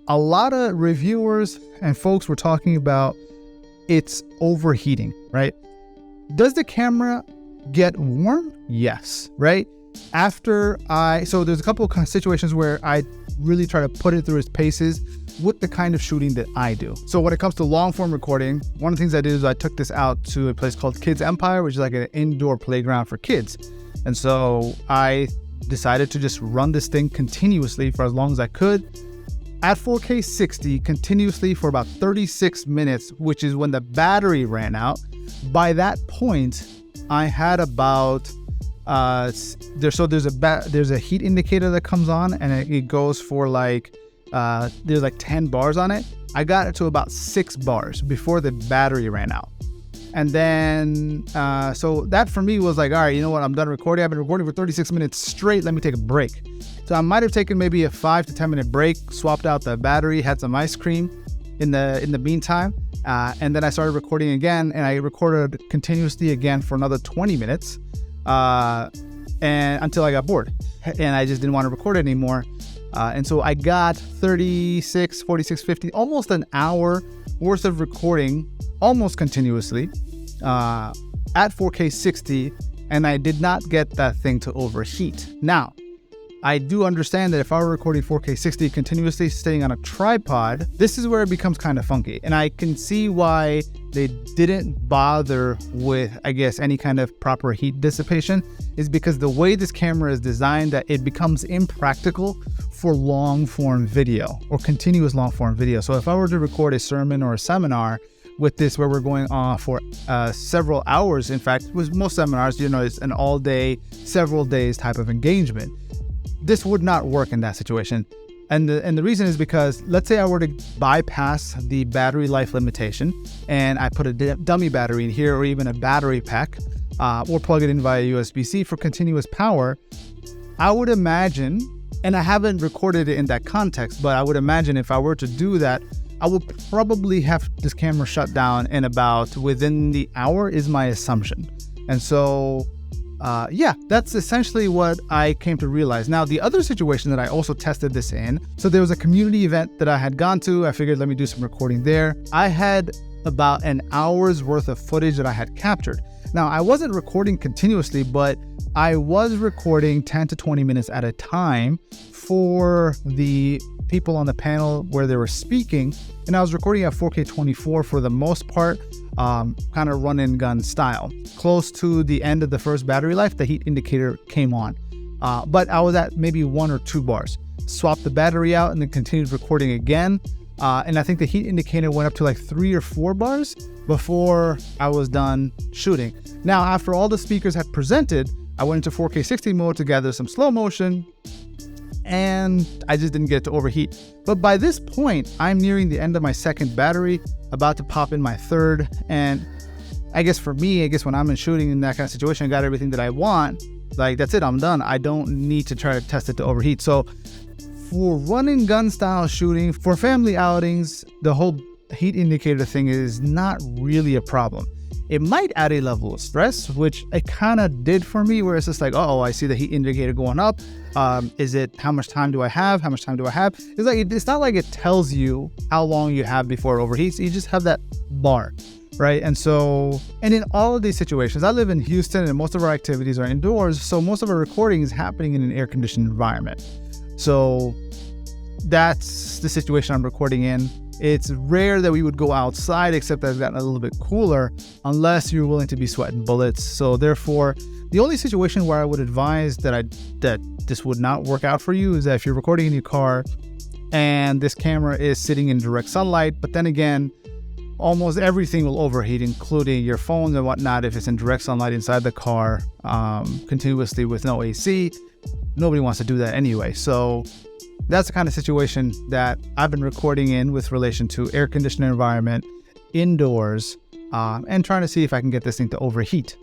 a lot of reviewers and folks were talking about it's overheating, right? Does the camera get warm? Yes, right? So there's a couple of situations where I really try to put it through its paces with the kind of shooting that I do. So when it comes to long form recording, one of the things I did is I took this out to a place called Kids Empire, which is like an indoor playground for kids. And so I decided to just run this thing continuously for as long as I could at 4K 60 continuously for about 36 minutes, which is when the battery ran out. By that point, I had about there's a heat indicator that comes on, and it goes for like there's like 10 bars on it. I got it to about 6 bars before the battery ran out. And then so that for me was like, all right, you know what, I'm done recording. I've been recording for 36 minutes straight. Let me take a break. So I might have taken maybe a 5 to 10 minute break, swapped out the battery, had some ice cream in the meantime, and then I started recording again, and I recorded continuously again for another 20 minutes and until I got bored and I just didn't want to record anymore. And so I got 36, 46, 50, almost an hour worth of recording almost continuously at 4K 60, and I did not get that thing to overheat. Now, I do understand that if I were recording 4K 60 continuously staying on a tripod, this is where it becomes kind of funky. And I can see why they didn't bother with, I guess, any kind of proper heat dissipation, is because the way this camera is designed, that it becomes impractical for long form video or continuous long form video. So if I were to record a sermon or a seminar with this, where we're going on for several hours, in fact, with most seminars, it's an all day, several days type of engagement. This would not work in that situation. And the reason is because, let's say I were to bypass the battery life limitation and I put a dummy battery in here, or even a battery pack, or plug it in via USB-C for continuous power. I would imagine, and I haven't recorded it in that context, but I would imagine if I were to do that, I would probably have this camera shut down in about within the hour, is my assumption. And so that's essentially what I came to realize. Now, the other situation that I also tested this in, so there was a community event that I had gone to. I figured, let me do some recording there. I had about an hour's worth of footage that I had captured. Now, I wasn't recording continuously, but I was recording 10 to 20 minutes at a time for the people on the panel where they were speaking. And I was recording at 4K 24 for the most part, kind of run and gun style. Close to the end of the first battery life, the heat indicator came on. But I was at maybe 1 or 2 bars. Swapped the battery out and then continued recording again. And I think the heat indicator went up to like 3 or 4 bars before I was done shooting. Now, after all the speakers had presented, I went into 4K 60 mode to gather some slow motion, and I just didn't get it to overheat. But by this point, I'm nearing the end of my second battery, about to pop in my third. And I guess for me, when I'm in shooting in that kind of situation, I got everything that I want. Like, that's it, I'm done. I don't need to try to test it to overheat. So for run and gun style shooting, for family outings, the whole heat indicator thing is not really a problem. It might add a level of stress, which it kind of did for me, where it's just like, oh, I see the heat indicator going up. Is it, how much time do I have? How much time do I have? It's like, it's not like it tells you how long you have before it overheats. You just have that bar, right? And so, and in all of these situations, I live in Houston and most of our activities are indoors. So most of our recording is happening in an air conditioned environment. So that's the situation I'm recording in. It's rare that we would go outside, except that it's gotten a little bit cooler, unless you're willing to be sweating bullets. So therefore, the only situation where I would advise that this would not work out for you is that if you're recording in your car and this camera is sitting in direct sunlight. But then again, almost everything will overheat, including your phones and whatnot, if it's in direct sunlight inside the car continuously with no AC. Nobody wants to do that anyway. So that's the kind of situation that I've been recording in with relation to air conditioned environment, indoors, and trying to see if I can get this thing to overheat.